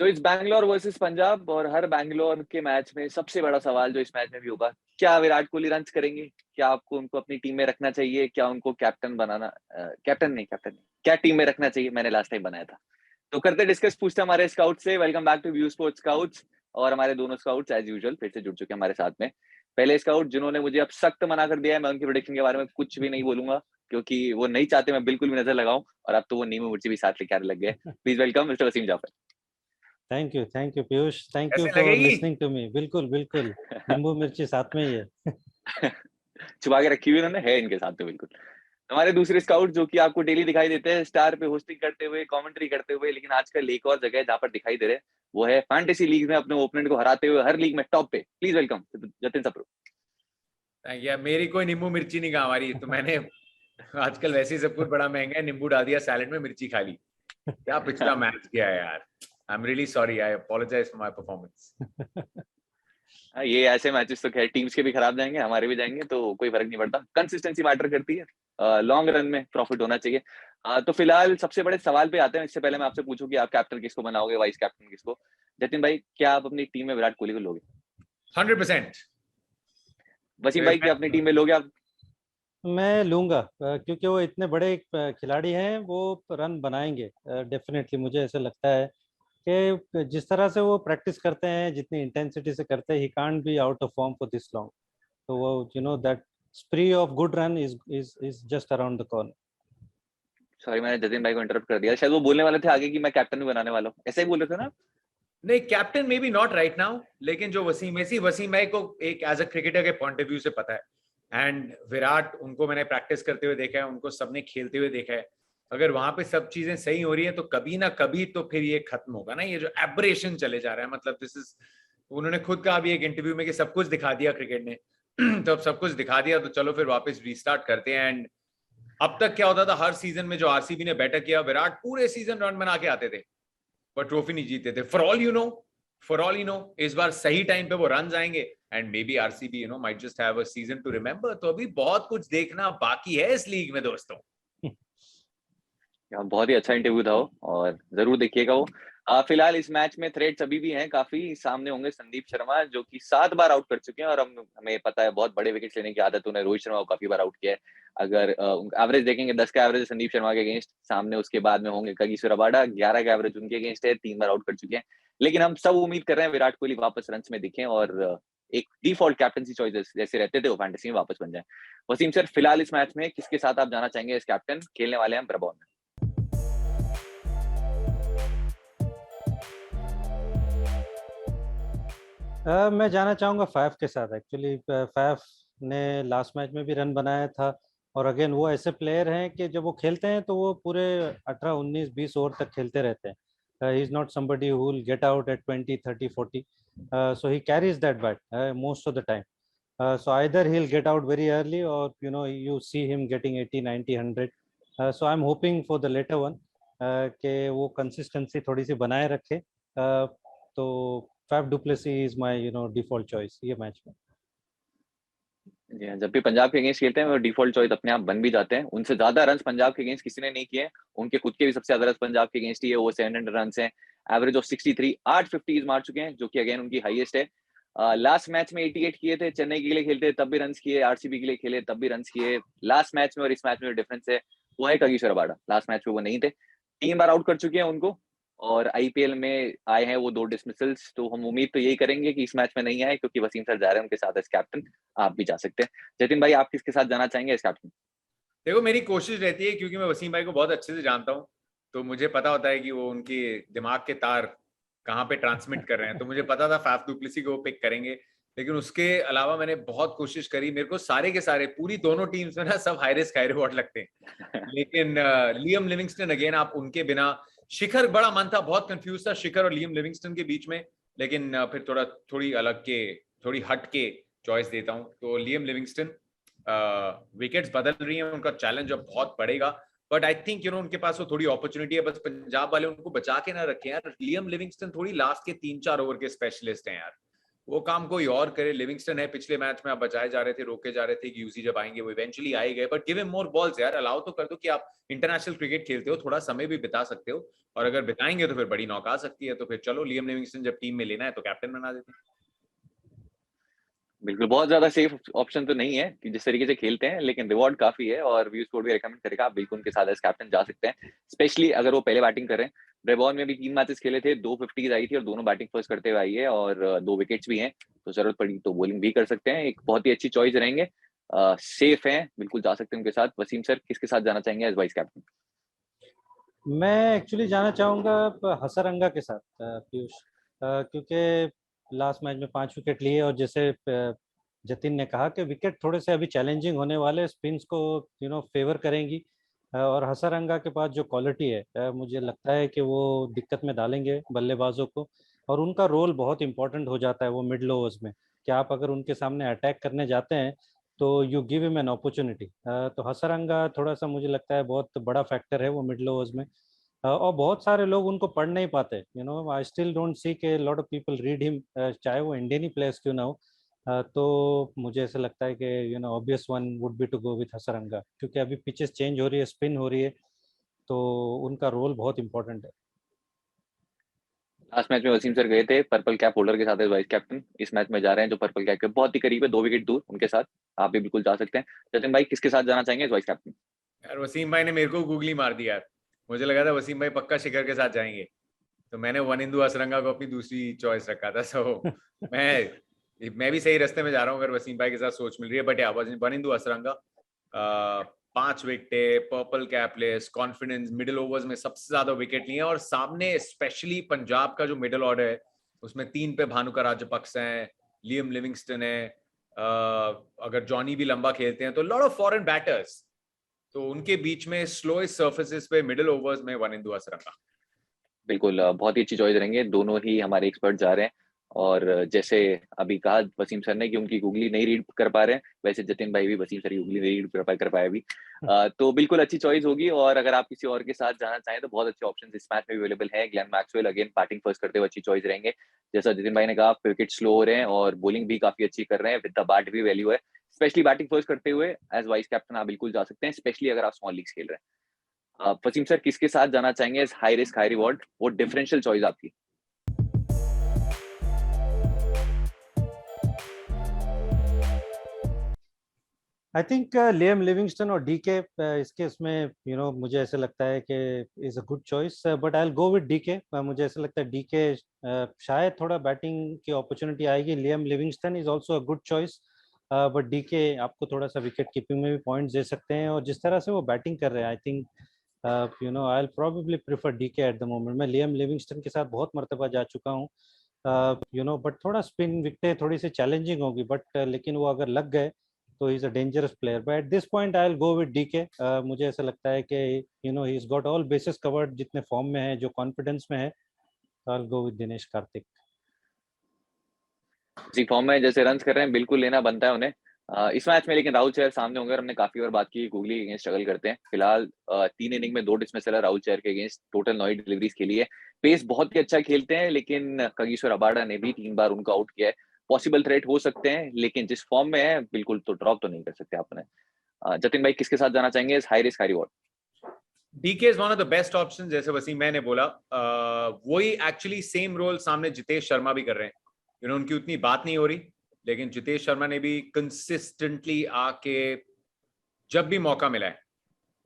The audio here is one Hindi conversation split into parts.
तो इस बैंगलोर वर्सेस पंजाब और हर बैंगलोर के मैच में सबसे बड़ा सवाल जो इस मैच में भी होगा, क्या विराट कोहली रन्स करेंगे? क्या आपको उनको अपनी टीम में रखना चाहिए? क्या उनको कैप्टन नहीं, क्या टीम में रखना चाहिए? मैंने लास्ट टाइम बनाया था। तो करते डिस्कस, पूछते हमारे स्काउट से। Welcome back to view sports scouts. और हमारे दोनों स्काउट्स एज यूजुअल फिर से जुड़ चुके हैं हमारे साथ में। पहले स्काउट जिन्होंने मुझे अब सख्त मना कर दिया है, मैं उनकी प्रेडिक्शन के बारे में कुछ भी नहीं बोलूंगा, क्योंकि वो नहीं चाहते मैं बिल्कुल भी नजर लगाऊं, और अब तो वो नींबू मिर्ची भी साथ लेके आने लग गए। Please welcome mister Wasim Jaffer. Thank you Piyush, thank you कैसे फॉर लगेगी? Listening to me. बिल्कुल बिल्कुल, नींबू मिर्ची साथ में ही है। छुपा के रखी हुई उन्होंने, है इनके साथ तो बिल्कुल। हमारे दूसरे स्काउट जो कि आपको डेली दिखाई देते हैं स्टार पे होस्टिंग करते हुए, कमेंट्री करते हुए, लेकिन आजकल एक और जगह है जहां पर दिखाई दे रहे हैं, वो है फैंटेसी लीग में अपने ओपोनेंट को हराते हुए हर लीग में टॉप पे। Please welcome Jatin Sapru. या मेरी कोई नींबू मिर्ची नहीं हमारी, तो मैंने आजकल वैसे ही सब कुछ बड़ा महंगा है, नींबू डाल दिया सैलेड में, मिर्ची खा ली। क्या पिछला मैच किया है यार। I am really sorry, I apologise for my performance. ये ऐसे मैचेस तो खैर टीम्स के भी खराब जाएंगे, हमारे भी जाएंगे, तो कोई फर्क नहीं पड़ता। कंसिस्टेंसी मैटर करती है, लॉन्ग रन में प्रॉफिट होना चाहिए। तो फिलहाल सबसे बड़े सवाल पे आते हैं। इससे पहले मैं आपसे पूछूं कि आप कैप्टन किसको बनाओगे, वाइस कैप्टन किसको? जतिन भाई, क्या आप अपनी टीम में विराट कोहली को लोगे? 100%। वसीम भाई, क्या अपनी टीम में लोगे आप? मैं लूंगा, क्योंकि वो इतने बड़े खिलाड़ी हैं, वो रन बनाएंगे डेफिनेटली। मुझे ऐसा लगता है कि जिस तरह से वो प्रैक्टिस करते हैं, जितनी इंटेंसिटी से करते हैं, he can't be out of form for this long. तो वो that स्प्री of good run is just around the corner. Sorry, मैंने जतिन भाई को इंटरप्ट कर दिया। शायद वो बोलने वाले थे आगे कि मैं कैप्टन भी बनाने वाला हूँ, ऐसा ही बोल रहे थे ना? नहीं, captain may be not right now, लेकिन जो वसीम भाई को एक एज अ क्रिकेटर के पॉइंट ऑफ व्यू से पता है, एंड विराट, उनको मैंने प्रैक्टिस करते हुए देखा है, उनको सबने खेलते हुए देखा है। अगर वहां पे सब चीजें सही हो रही है तो कभी ना कभी तो फिर ये खत्म होगा ना, ये जो एब्रेशन चले जा रहा है। मतलब दिस इज, उन्होंने खुद कहा भी एक इंटरव्यू में कि सब कुछ दिखा दिया क्रिकेट ने। तो अब सब कुछ दिखा दिया, तो चलो फिर वापस रीस्टार्ट करते हैं। एंड अब तक क्या होता था, हर सीजन में जो आरसीबी ने बेटर किया, विराट पूरे सीजन रन बना के आते थे पर ट्रॉफी नहीं जीते थे। फॉर ऑल यू नो इस बार सही टाइम पे वो रन आएंगे, and may be RCB might just have a season two remember. तो अभी बहुत कुछ देखना बाकी है इस लीग में दोस्तों। बहुत ही अच्छा इंटरव्यू था वो, और जरूर देखिएगा वो। फिलहाल इस मैच में थ्रेड्स अभी भी हैं काफी। सामने होंगे संदीप शर्मा, जो कि 7 बार आउट कर चुके हैं, और हमें पता है बहुत बड़े विकेट लेने की आदत उन्हें। रोहित शर्मा को काफी बार आउट किया है। अगर एवरेज देखेंगे, 10 का एवरेज संदीप शर्मा के अगेंस्ट। सामने उसके बाद में होंगे कगिसो रबाडा, 11 का एवरेज उनके अगेंस्ट है, 3 बार आउट कर चुके हैं। लेकिन हम सब उम्मीद कर रहे हैं विराट कोहली वापस रन में दिखें, और एक डिफॉल्ट कैप्टनसी चॉइसेस जैसे रहते थे वो फैंटेसी में वापस बन जाए। वसीम सर, फिलहाल इस मैच में किसके साथ आप जाना चाहेंगे इस कैप्टन? खेलने वाले हैं ब्रबॉन में। मैं जाना चाहूँगा फैफ के साथ। एक्चुअली फैफ ने लास्ट मैच में भी रन बनाया था, और अगेन वो ऐसे प्लेयर हैं कि जब वो खेलते हैं तो वो पूरे 18, 19, 20 ओवर तक खेलते रहते हैं। He is not somebody who will get out at 20, 30, 40, so he carries that bat most of the time. So either he'll get out very early, or you see him getting 80, 90, 100. So I'm hoping for the later one, कि वो कंसिस्टेंसी थोड़ी सी बनाए रखे। तो Faf du Plessis is my default choice ये मैच में। जी हाँ, जब भी पंजाब के अगेंस्ट खेलते हैं वो डिफॉल्ट चॉइस अपने आप बन भी जाते हैं। उनसे ज्यादा रन पंजाब के अगेंस्ट किसी ने नहीं किए। उनके खुद के भी सबसे ज्यादा रन पंजाब के अगेंस्ट ही है, वो 700 रन हैं। एवरेज ऑफ 63, 8 50 मार चुके हैं, जो कि अगेन उनकी हाईएस्ट है। लास्ट मैच में 88 किए थे, चेन्नई के लिए खेलते तब भी रन किए, आरसीबी के लिए खेले तब भी रन किए। लास्ट मैच में और इस मैच में डिफरेंस है, वो है कगिसो रबाडा। लास्ट मैच में वो नहीं थे, 3 बार आउट कर चुके हैं उनको, और आईपीएल में आए हैं वो 2 डिसमिसल्स। तो हम उम्मीद तो यही करेंगे कि इस मैच में नहीं आए, क्योंकि वसीम सर जा रहे हैं उनके साथ एज कैप्टन। आप भी जा सकते हैं। जतिन भाई, आप किसके साथ जाना चाहेंगे एज कैप्टन? देखो, मेरी कोशिश रहती है, क्योंकि मैं वसीम भाई को बहुत अच्छे से जानता हूँ, तो मुझे पता होता है कि वो उनके दिमाग के तार कहाँ पे ट्रांसमिट कर रहे हैं। तो मुझे पता था फैफ डुप्लेसी को वो पिक करेंगे, लेकिन उसके अलावा मैंने बहुत कोशिश करी। मेरे को सारे के सारे, पूरी दोनों टीम्स में ना, सब हाई रिस्क हाई रिवॉर्ड लगते हैं। लेकिन लियम लिविंगस्टन, अगेन आप उनके बिना, शिखर बड़ा मन था, बहुत कंफ्यूज था शिखर और लियम लिविंगस्टन के बीच में, लेकिन फिर थोड़ी हट के चॉइस देता हूँ। तो लियम लिविंगस्टन, विकेट्स बदल रही हैं, उनका चैलेंज अब बहुत बढ़ेगा, बट आई थिंक उनके पास वो थोड़ी अपॉर्चुनिटी है। बस पंजाब वाले उनको बचा के ना रखें यार। लियम लिविंगस्टन थोड़ी लास्ट के 3-4 ओवर के स्पेशलिस्ट हैं यार। वो काम कोई और करे। लिविंगस्टन है, पिछले मैच में आप बचाए जा रहे थे, रोके जा रहे थे कि यूसी जब आएंगे वो इवेंचुअली आए गए, but give him more balls यार, अलाउ तो कर दो कि आप इंटरनेशनल क्रिकेट खेलते हो, थोड़ा समय भी बिता सकते हो, और अगर बिताएंगे तो फिर बड़ी नौक आ सकती है। तो फिर चलो लियम लिविंगस्टन जब टीम में लेना है तो कैप्टन बना देते हैं। बिल्कुल, बहुत ज्यादा सेफ ऑप्शन तो नहीं है कि जिस तरीके से खेलते हैं, लेकिन रिवॉर्ड काफी है और व्यू स्पोर्ट भी रेकमेंड करेगा, आप बिल्कुल उनके साथ एज कैप्टन जा सकते हैं, स्पेशली अगर वो पहले बैटिंग कर रहे हैं। ब्रेबॉर्न में भी 3 मैचेस खेले थे, 2 50s आई थी और दोनों बैटिंग फर्स्ट करते हुए आई है और 2 विकेट्स भी हैं, तो जरूरत पड़ी तो बॉलिंग भी कर सकते हैं। एक बहुत ही अच्छी चॉइस रहेंगे, सेफ है, बिल्कुल जा सकते हैं उनके साथ। वसीम सर किसके साथ जाना चाहेंगे एज वाइस कैप्टन? मैं एक्चुअली जाना चाहूँगा हसरंगा के साथ पीयूष, क्योंकि लास्ट मैच में 5 विकेट लिए और जैसे जतिन ने कहा कि विकेट थोड़े से अभी चैलेंजिंग होने वाले, स्पिन्स को फेवर करेंगी, और हसरंगा के पास जो क्वालिटी है मुझे लगता है कि वो दिक्कत में डालेंगे बल्लेबाजों को, और उनका रोल बहुत इंपॉर्टेंट हो जाता है वो मिडल ओवर्स में, कि आप अगर उनके सामने अटैक करने जाते हैं तो you give him an opportunity. तो हसरंगा थोड़ा सा मुझे लगता है बहुत बड़ा फैक्टर है वो मिडल ओवर्स में, और बहुत सारे लोग उनको पढ़ नहीं पाते। आई स्टिल डोंट सी के lot of people read him, चाहे वो इंडियन ही प्लेयर्स क्यों ना हो। तो मुझे ऐसा लगता है कि obvious one would be to go with Hasaranga, क्योंकि अभी पिचेस चेंज हो रही है, स्पिन हो रही है, तो उनका रोल बहुत इंपॉर्टेंट है। लास्ट मैच में वसीम सर गए थे पर्पल कैप होल्डर के साथ एज वाइस कैप्टन, इस मैच में जा रहे हैं जो पर्पल कैप के बहुत ही करीब है, 2 विकेट दूर, उनके साथ आप भी बिल्कुल जा सकते हैं। जतिन भाई किसके साथ जाना चाहेंगे एज वाइस कैप्टन? यार वसीम भाई ने मेरे को गूगली मार दिया यार, मुझे लगा था वसीम भाई पक्का शिखर के साथ जाएंगे, तो मैंने वनिंदु असरंगा को अपनी दूसरी चॉइस रखा था। सो मैं भी सही रास्ते में जा रहा हूँ अगर वसीम भाई के साथ सोच मिल रही है। बट या Wanindu Hasaranga 5 wicket, purple cap list, confidence, middle overs में सबसे ज्यादा विकेट लिए, और सामने स्पेशली पंजाब का जो मिडिल ऑर्डर है उसमें 3 पे भानुका राजपक्ष हैं, लियम लिविंगस्टन है, अगर जॉनी भी लंबा खेलते हैं तो लॉट ऑफ फॉरेन बैटर्स, तो उनके बीच में स्लोएस्ट सर्फेसिस पे मिडिल ओवर्स में वनिंदु असरंगा। बिल्कुल, बहुत ही अच्छी चॉइस रहेंगे, दोनों ही हमारे एक्सपर्ट जा रहे हैं। और जैसे अभी कहा वसीम सर ने कि उनकी गूगली नहीं रीड कर पा रहे हैं, वैसे जतिन भाई भी वसीम सर की गूगली नहीं रीड कर पाए अभी। तो बिल्कुल अच्छी चॉइस होगी, और अगर आप किसी और के साथ जाना चाहें तो बहुत अच्छे ऑप्शन इस मैच में अवेलेबल है। Glenn Maxwell again batting first करते हुए अच्छी चॉइस रहेंगे, जैसा जतिन भाई ने कहा, विकेट स्लो हो रहे हैं और बॉलिंग भी काफी अच्छी कर रहे हैं, विद द बैट भी वैल्यू है, स्पेशली बैटिंग फर्स्ट करते हुए एज वाइस कैप्टन आप बिल्कुल जा सकते हैं, स्पेशली अगर आप स्मॉल लीग्स खेल रहे हैं। वसीम सर किसके साथ जाना चाहेंगे as high risk high reward, वो डिफरेंशियल चॉइस आपकी? आई थिंक लियम लिविंगस्टन और डीके इसके इसमें मुझे ऐसा लगता है कि is a good choice, but I will go with DK. मुझे ऐसा लगता है डीके शायद थोड़ा बैटिंग की अपॉर्चुनिटी आएगी। Liam Livingstone is also a good choice, but DK आपको थोड़ा सा विकेट कीपिंग में भी पॉइंट्स दे सकते हैं, और जिस तरह से वो बैटिंग कर रहे हैं I think I will probably prefer DK at the moment. मैं लियम लिविंगस्टन के साथ बहुत मर्तबा जा चुका हूँ, बट थोड़ा स्पिन विकेट थोड़ी सी चैलेंजिंग होगी, बट लेकिन वो अगर लग गए तो he is a dangerous player. But at this point I will go with DK. मुझे ऐसा लगता है कि he is got all bases covered, जितने फॉर्म में है, जो कॉन्फिडेंस में है, I will go with Dinesh Karthik. इसी फॉर्म में जैसे रन कर रहे हैं, बिल्कुल लेना बनता है उन्हें। इस मैच में लेकिन राहुल चहर सामने होंगे, हमने काफी बार बात की, गूगली के अगेंस्ट स्ट्रगल करते हैं। फिलहाल 3 इनिंग में 2 डिसमिसल है राहुल चहर के अगेंस्ट, टोटल 9 डिलीवरीज खेली है। पेस बहुत ही अच्छा खेलते हैं, लेकिन कगिसो रबाडा ने भी 3 बार उनको आउट किया है। पॉसिबल थ्रेट हो सकते हैं, लेकिन जिस फॉर्म में है बिल्कुल तो ड्रॉप तो नहीं कर सकते आपने। जतिन भाई किसके साथ जाना चाहेंगे high risk high reward? DK is one of the best option, जैसे वसीम मैंने बोला, वही एक्चुअली सेम रोल सामने जितेश शर्मा भी कर रहे हैं। उनकी उतनी बात नहीं हो रही, लेकिन जितेश शर्मा ने भी कंसिस्टेंटली आके जब भी मौका मिला है,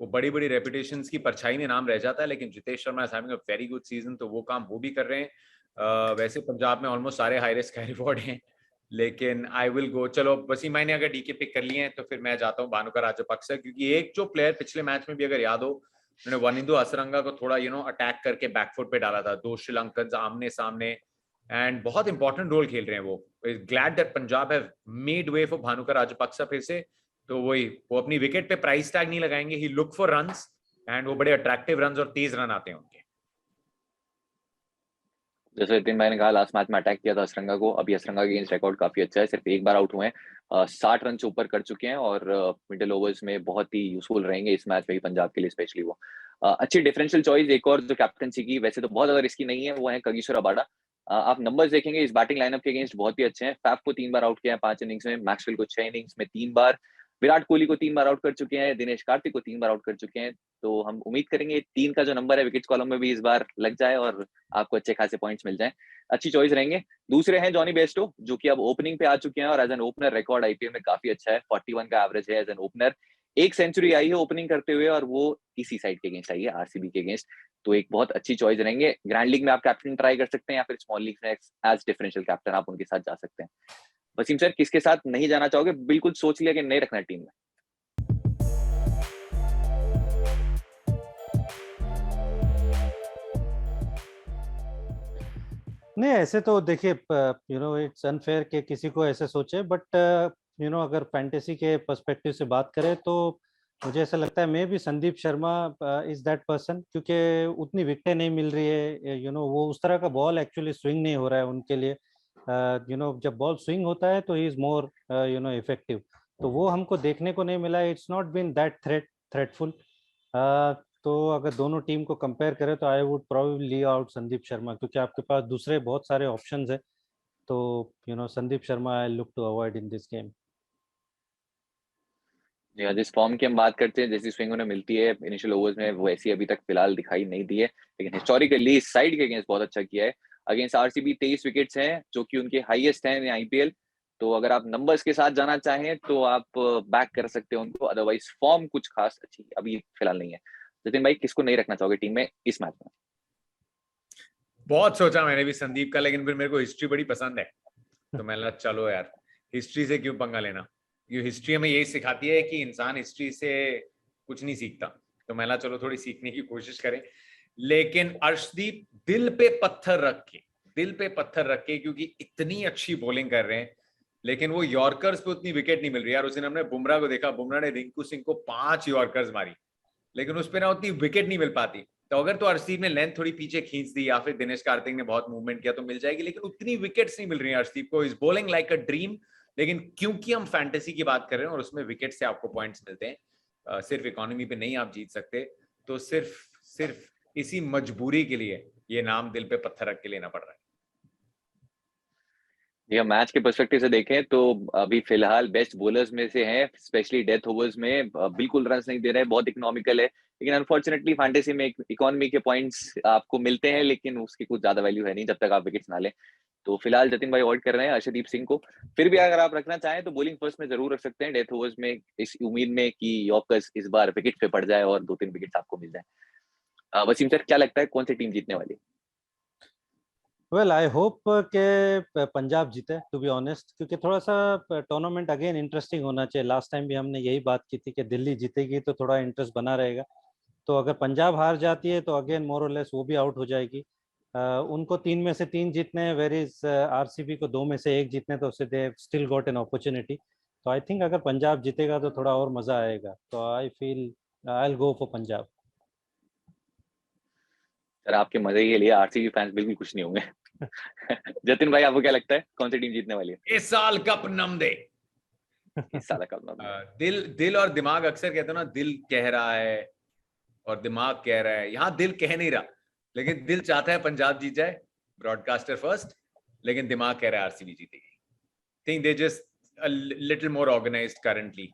वो बड़ी बड़ी रेपुटेशंस की परछाई में नाम रह जाता है, लेकिन Jitesh Sharma is having a very good season, तो वो काम वो भी कर रहे हैं। वैसे पंजाब में ऑलमोस्ट सारे हाई रिस्क हाई रिवॉर्ड हैं, लेकिन आई विल गो, चलो वसीम भाई ने अगर डीके पिक कर लिए हैं तो फिर मैं जाता हूँ भानुका राजपक्ष, क्योंकि एक जो प्लेयर पिछले मैच में भी अगर याद हो, उन्होंने वनिंदु असरंगा को थोड़ा अटैक करके बैकफुट पे डाला था, 2 श्रीलंकन आमने सामने, एंड बहुत इंपॉर्टेंट रोल खेल रहे हैं वो। Glad that Punjab have made way for Bhanuka Rajapaksa फिर से, तो वही वो अपनी विकेट पे प्राइस टैग नहीं लगाएंगे, ही लुक फॉर रन्स, एंड वो बड़े अट्रैक्टिव रन्स और तेज रन आते हैं उनके। जैसे जतिन भाई ने कहा, लास्ट मैच में अटैक किया था असरंगा को, अभी असरंगा के अगेंस्ट रिकॉर्ड काफी अच्छा है, सिर्फ एक बार आउट हुए हैं, 60 रन से ऊपर कर चुके हैं, और मिडिल ओवर्स में बहुत ही यूजफुल रहेंगे इस मैच में भी पंजाब के लिए, स्पेशली वो। अच्छी डिफरेंशियल चॉइस एक और जो कैप्टनसी की, वैसे तो बहुत ज्यादा रिस्की नहीं है, वो है कगिसो रबाडा। आप नंबर्स देखेंगे इस बैटिंग लाइनअप के अगेंस्ट बहुत ही अच्छे हैं। फैफ को 3 बार आउट किया है 5 इनिंग्स में, मैक्सवेल को 6 इनिंग्स में 3 बार, विराट कोहली को 3 बार आउट कर चुके हैं, दिनेश कार्तिक को 3 बार आउट कर चुके हैं। तो हम उम्मीद करेंगे 3 का जो नंबर है विकेट्स कॉलम में भी इस बार लग जाए और आपको अच्छे खासे पॉइंट्स मिल जाएं। अच्छी चॉइस रहेंगे। दूसरे हैं जॉनी बेस्टो, जो कि अब ओपनिंग पे आ चुके हैं और as an opener record IPL में काफी अच्छा है, 41 का एवरेज है एज एन ओपनर। एक सेंचुरी आई है ओपनिंग करते हुए और वो इसी साइड के अगेंस्ट आई है, आरसीबी के अगेंस्ट। तो एक बहुत अच्छी चॉइस रहेंगे। ग्रैंड लीग में आप कैप्टन ट्राई कर सकते हैं या फिर स्मॉल लीग में एज डिफरेंशियल कैप्टन आप उनके साथ जा सकते हैं। वसीम सर, किसके साथ नहीं जाना चाहोगे? बिल्कुल सोच लिया कि नहीं रखना टीम में? नहीं, ऐसे तो देखिए, इट्स अनफेयर कि किसी को ऐसे सोचे, बट अगर फैंटेसी के पर्सपेक्टिव से बात करें तो मुझे ऐसा लगता है मे भी Sandeep Sharma is that person, क्योंकि उतनी विकेटें नहीं मिल रही है। वो उस तरह का बॉल एक्चुअली स्विंग नहीं हो रहा है उनके लिए। जब बॉल स्विंग होता है तो ही इज मोर इफेक्टिव। तो वो हमको देखने को नहीं मिला। It's not been that threatful. तो अगर दोनों टीम को कंपेयर करें तो I would probably leave out Sandeep Sharma, क्योंकि आपके पास दूसरे बहुत सारे ऑप्शंस है। तो Sandeep Sharma I look to avoid in this game. जी हाँ, जिस फॉर्म की हम बात करते हैं, जैसी स्विंग उन्हें मिलती है इनिशियल ओवर्स में, वो ऐसी अभी तक फिलहाल दिखाई नहीं दी है। लेकिन हिस्टोरिकली इस साइड के अगेंस्ट बहुत अच्छा किया है। अगेंस्ट आरसीबी 23 विकेट्स हैं, जो कि उनके हाईएस्ट हैं इन आईपीएल। तो अगर आप नंबर्स के साथ जाना चाहें तो आप बैक कर सकते हैं उनको, अदरवाइज फॉर्म कुछ खास अच्छी अभी फिलहाल नहीं है। जतिन भाई, किसको नहीं रखना चाहोगे टीम में इस मैच में? बहुत सोचा मैंने भी संदीप का, लेकिन फिर मेरे को हिस्ट्री बड़ी पसंद है, तो मैंने कहा चलो यार, हिस्ट्री से क्यों पंगा लेना। ये हिस्ट्री हमें यही सिखाती है कि इंसान हिस्ट्री से कुछ नहीं सीखता, तो मैंने चलो थोड़ी सीखने की कोशिश करें। लेकिन अर्शदीप दिल पे पत्थर रख के, क्योंकि इतनी अच्छी बॉलिंग कर रहे हैं, लेकिन वो यॉर्कर्स पे उतनी विकेट नहीं मिल रही यार। उस दिन हमने बुमराह को देखा, बुमराह ने रिंकू सिंह को 5 यॉर्कर्स मारी, लेकिन उस पर ना उतनी विकेट नहीं मिल पाती। तो अगर तो अर्शदीप ने लेंथ थोड़ी पीछे खींच दी या फिर दिनेश कार्तिक ने बहुत मूवमेंट किया तो मिल जाएगी, लेकिन उतनी विकेट्स नहीं मिल रही है अर्शदीप को। Is bowling like a dream. लेकिन क्योंकि हम फैंटेसी की बात कर रहे हैं और उसमें विकेट से आपको पॉइंट्स मिलते हैं, सिर्फ इकोनॉमी पे नहीं आप जीत सकते, तो सिर्फ इसी मजबूरी के लिए ये नाम दिल पे पत्थर रख के लेना पड़ रहा है। जी, हम मैच के पर्सपेक्टिव से देखें तो अभी फिलहाल बेस्ट बॉलर्स में से हैं, स्पेशली डेथ ओवर्स में बिल्कुल रन्स नहीं दे रहे हैं, बहुत इकोनॉमिकल है। लेकिन अनफॉर्चुनेटली फैंटेसी में इकोनॉमी के पॉइंट्स आपको मिलते हैं, लेकिन उसकी कुछ ज्यादा वैल्यू है नहीं जब तक आप विकेट्स ना लें। तो फिलहाल जतिन भाई अवॉइड कर रहे हैं अर्शदीप सिंह को। फिर भी अगर आप रखना चाहें तो बॉलिंग फर्स्ट में जरूर रख सकते हैं डेथ ओवर्स में, इस उम्मीद में कि यॉर्कर्स इस बार विकेट पे पड़ जाए और 2-3 विकेट्स आपको मिल जाए। वसीम सर, क्या लगता है कौन सी टीम जीतने वाली? वेल, आई होप के पंजाब जीते, टू बी ऑनेस्ट, क्योंकि थोड़ा सा टूर्नामेंट अगेन इंटरेस्टिंग होना चाहिए। लास्ट टाइम भी हमने यही बात की थी कि दिल्ली जीतेगी तो थोड़ा इंटरेस्ट बना रहेगा। तो अगर पंजाब हार जाती है तो अगेन मोर और लेस वो भी आउट हो जाएगी। उनको 3 में से 3 जीतने हैं, वेर इज आरसीबी को 2 में से 1 जीतने, तो उससे they still got an opportunity. तो आई थिंक अगर पंजाब जीतेगा तो थोड़ा और मजा आएगा। तो I feel I will go for Punjab. Sir, आपके मजे के लिए आरसीबी फैंस बिल्कुल खुश नहीं होंगे। जतिन भाई, आपको क्या लगता है कौन सी टीम जीतने वाली है इस साल कप नम दे। इस साल का नाम? दिल और दिमाग, अक्सर कहते हो ना, दिल कह रहा है और दिमाग कह रहा है। यहाँ दिल कह नहीं रहा, लेकिन दिल चाहता है पंजाब जीत जाए, ब्रॉडकास्टर फर्स्ट, लेकिन दिमाग कह रहा है आरसीबी जीतेगी। Think they just a little more organised currently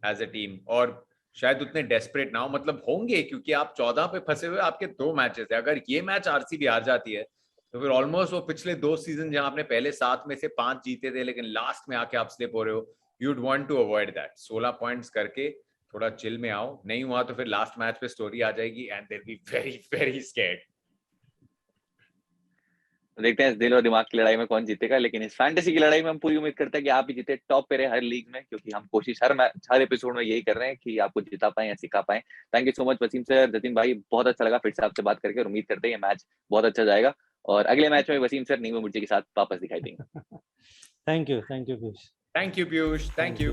as a team, और शायद उतने डेस्परेट ना हो, मतलब होंगे, क्योंकि आप 14 पे फंसे हुए, आपके 2 मैचेस है। अगर ये मैच आरसीबी हार जाती है तो फिर ऑलमोस्ट वो पिछले 2 सीजन जहां आपने पहले 7 में से 5 जीते थे, लेकिन लास्ट में आके आप स्लिप हो रहे हो, you'd want to avoid that. 16 points करके थोड़ा चिल में आओ, नहीं हुआ तो फिर लास्ट मैच पे स्टोरी आ जाएगी and they will be very very scared. देखते हैं इस दिल और दिमाग की लड़ाई में कौन जीतेगा, लेकिन इस फैंटेसी की लड़ाई में हम पूरी उम्मीद करते हैं कि आप ही जीते, टॉप पे रहे हर लीग में, क्योंकि हम कोशिश हर एपिसोड में यही कर रहे हैं कि आपको जिता पाए या सिखा पाए। Thank you so much Wasim sir, Jatin भाई, बहुत अच्छा लगा फिर से आपसे बात करके और उम्मीद करते हैं ये मैच बहुत अच्छा जाएगा और अगले मैच में वसीम सर नींबू मिर्ची के साथ वापस दिखाई देंगे। Thank you Piyush. Thank you Piyush, thank you.